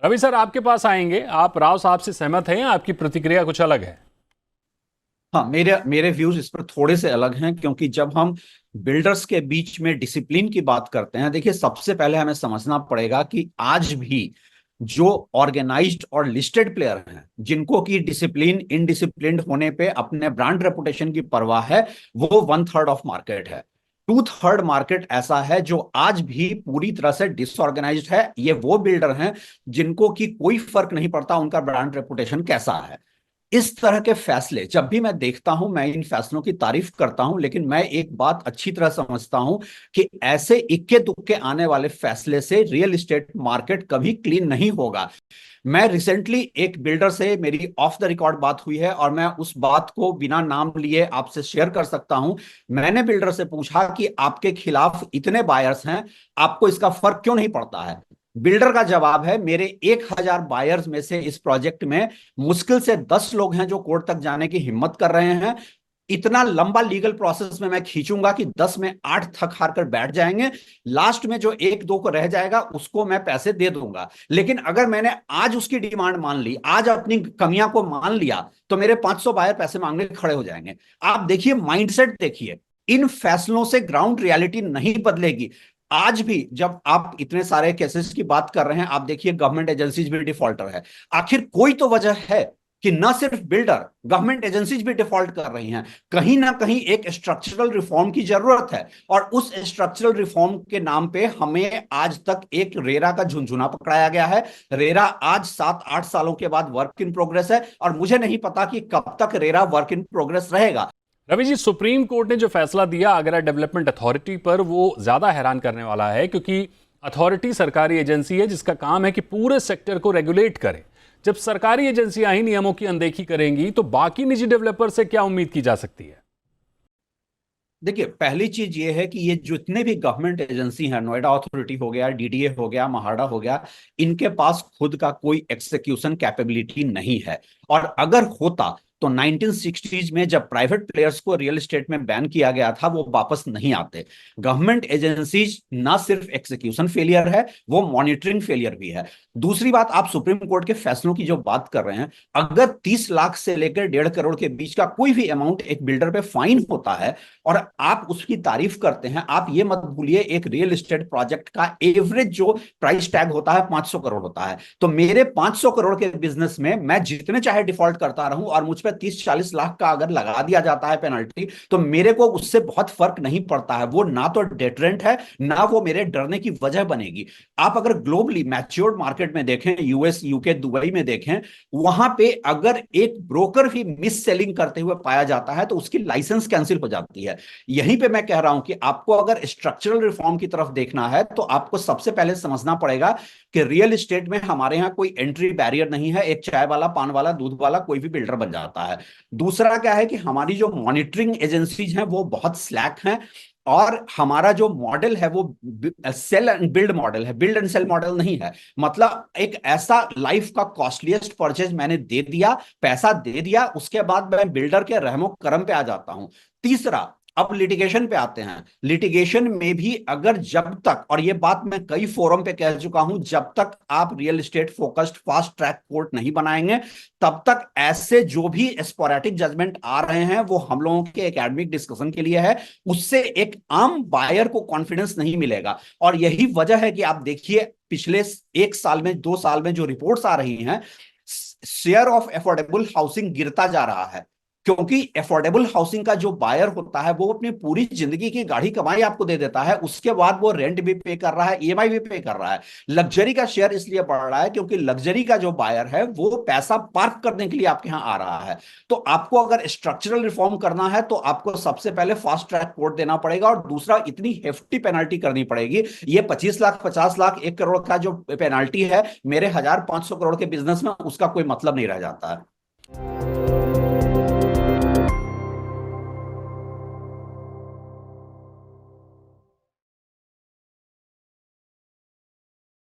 Ravi sir आपके पास आएंगे। आप राव साहब से सहमत हैं या आपकी प्रतिक्रिया कुछ अलग है? हाँ, मेरे मेरे व्यूज इस पर थोड़े से अलग हैं, क्योंकि जब हम बिल्डर्स के बीच में डिसिप्लिन की बात करते हैं, देखिए सबसे पहले हमें समझना पड़ेगा कि आज भी जो ऑर्गेनाइज्ड और लिस्टेड प्लेयर हैं, जिनको की डिसिप्लिन इनडिसिप्लिन्ड होने पे अपने ब्रांड रेपुटेशन की परवाह है, वो 1/3 ऑफ मार्केट है। 2/3 मार्केट ऐसा है जो आज भी पूरी तरह से डिसऑर्गेनाइज्ड है। ये वो बिल्डर हैं जिनको की कोई फर्क नहीं पड़ता उनका ब्रांड रेपुटेशन कैसा है। इस तरह के फैसले जब भी मैं देखता हूं, मैं इन फैसलों की तारीफ करता हूं, लेकिन मैं एक बात अच्छी तरह समझता हूं कि ऐसे इक्के दुक्के आने वाले फैसले से रियल एस्टेट मार्केट कभी क्लीन नहीं होगा। मैं रिसेंटली एक बिल्डर से मेरी ऑफ द रिकॉर्ड बात हुई है और मैं उस बात को बिना नाम लिए आपसे शेयर कर सकता हूं। मैंने बिल्डर से पूछा कि आपके खिलाफ इतने बायर्स हैं, आपको इसका फर्क क्यों नहीं पड़ता है। बिल्डर का जवाब है, मेरे 1,000 बायर्स में से इस प्रोजेक्ट में मुश्किल से 10 लोग हैं जो कोर्ट तक जाने की हिम्मत कर रहे हैं। इतना लंबा लीगल प्रोसेस में मैं खींचूंगा कि 10 में 8 थक हार कर बैठ जाएंगे। लास्ट में जो एक दो को रह जाएगा उसको मैं पैसे दे दूंगा। लेकिन अगर मैंने आज उसकी डिमांड मान ली, आज अपनी कमियां को मान लिया, तो मेरे 500 बायर पैसे मांगने खड़े हो जाएंगे। आप देखिए, माइंडसेट देखिए। इन फैसलों से ग्राउंड रियलिटी नहीं बदलेगी। आज भी जब आप इतने सारे केसेस की बात कर रहे हैं, आप देखिए गवर्नमेंट एजेंसीज भी डिफॉल्टर है। आखिर कोई तो वजह है कि न सिर्फ बिल्डर, गवर्नमेंट एजेंसीज भी डिफॉल्ट कर रही हैं। कहीं ना कहीं एक स्ट्रक्चरल रिफॉर्म की जरूरत है, और उस स्ट्रक्चरल रिफॉर्म के नाम पे हमें आज तक एक रेरा का झुंझुना पकड़ाया गया है। रेरा आज 7-8 सालों के बाद वर्क इन प्रोग्रेस है, और मुझे नहीं पता कि कब तक रेरा वर्क इन प्रोग्रेस रहेगा। रवि जी, सुप्रीम कोर्ट ने जो फैसला दिया आगरा डेवलपमेंट अथॉरिटी पर, वो ज्यादा हैरान करने वाला है, क्योंकि अथॉरिटी सरकारी एजेंसी है जिसका काम है कि पूरे सेक्टर को रेगुलेट करे। जब सरकारी एजेंसियां ही नियमों की अनदेखी करेंगी तो बाकी निजी डेवलपर से क्या उम्मीद की जा सकती है? देखिए, पहली चीज ये है कि ये जितने भी गवर्नमेंट एजेंसी हैं, नोएडा अथॉरिटी हो गया, डीडीए हो गया, महाड़ा हो गया, इनके पास खुद का कोई एक्सिक्यूशन कैपेबिलिटी नहीं है। और अगर होता तो 1960s में जब प्राइवेट प्लेयर्स को रियल एस्टेट में बैन किया गया था, वो वापस नहीं आते। गवर्नमेंट एजेंसीज ना सिर्फ एक्सिक्यूशन फेलियर है, वो मॉनिटरिंग फेलियर भी है। दूसरी बात, आप सुप्रीम कोर्ट के फैसलों की जो बात कर रहे हैं, अगर 30 लाख से लेकर 1.5 करोड़ के बीच का कोई भी अमाउंट एक बिल्डर पे फाइन होता है और आप उसकी तारीफ करते हैं, आप ये मत भूलिए एक रियल एस्टेट प्रोजेक्ट का एवरेज जो प्राइस टैग होता है 500 करोड़ होता है। तो मेरे 500 करोड़ के बिजनेस में मैं जितने चाहे डिफॉल्ट करता रहूं, और मुझ पर 30-40 लाख का अगर लगा दिया जाता है पेनल्टी, तो मेरे को उससे बहुत फर्क नहीं पड़ता है। वो ना तो डेटरेंट है, ना वो मेरे डरने की वजह बनेगी। आप अगर ग्लोबली मैच्योर्ड मार्केट में देखें, यूएस, यूके, दुबई में देखें, वहां पे अगर एक ब्रोकर भी मिस सेलिंग करते हुए पाया जाता है तो उसकी लाइसेंस कैंसिल हो जाती है। यहीं पे मैं कह रहा हूं कि आपको अगर स्ट्रक्चरल रिफॉर्म की तरफ देखना है, तो आपको सबसे पहले समझना पड़ेगा कि रियल एस्टेट में हमारे यहां कोई एंट्री बैरियर नहीं है। एक चाय वाला, पान वाला, दूध वाला कोई भी बिल्डर बन जाता है। दूसरा क्या है कि हमारी जो मॉनिटरिंग एजेंसीज हैं वो बहुत स्लैक हैं, और हमारा जो मॉडल है वो सेल एंड बिल्ड मॉडल है, बिल्ड एंड सेल मॉडल नहीं है। मतलब एक ऐसा लाइफ का कॉस्टलीस्ट परचेज मैंने दे दिया, पैसा दे दिया, उसके बाद मैं बिल्डर के रहमो करम पे आ जाता हूं। तीसरा, अब लिटिगेशन पे आते हैं। लिटिगेशन में भी अगर जब तक, और ये बात मैं कई फोरम पे कह चुका हूं, जब तक आप real estate focused fast track court नहीं बनाएंगे, तब तक ऐसे जो भी स्पोरेटिक जजमेंट आ रहे हैं वो हम लोगों के एकेडमिक डिस्कशन के लिए है। उससे एक आम बायर को कॉन्फिडेंस नहीं मिलेगा। और यही वजह है कि आप देखिए पिछले 1 साल में, 2 साल में जो रिपोर्ट्स आ रही हैं, शेयर ऑफ अफोर्डेबल हाउसिंग गिरता जा रहा है। क्योंकि अफोर्डेबल हाउसिंग का जो बायर होता है वो अपनी पूरी जिंदगी की गाढ़ी कमाई आपको दे देता है, उसके बाद वो रेंट भी पे कर रहा है, ईएमआई भी पे कर रहा है। लग्जरी का शेयर इसलिए बढ़ रहा है क्योंकि लग्जरी का जो बायर है वो पैसा पार्क करने के लिए आपके यहां आ रहा है। तो आपको अगर स्ट्रक्चरल रिफॉर्म करना है तो आपको सबसे पहले फास्ट ट्रैक कोर्ट देना पड़ेगा, और दूसरा इतनी हेफ्टी पेनल्टी करनी पड़ेगी। ये 25 लाख, 50 लाख, 1 करोड़ का जो पेनल्टी है, मेरे 1,500 करोड़ के बिजनेस में उसका कोई मतलब नहीं रह जाता है।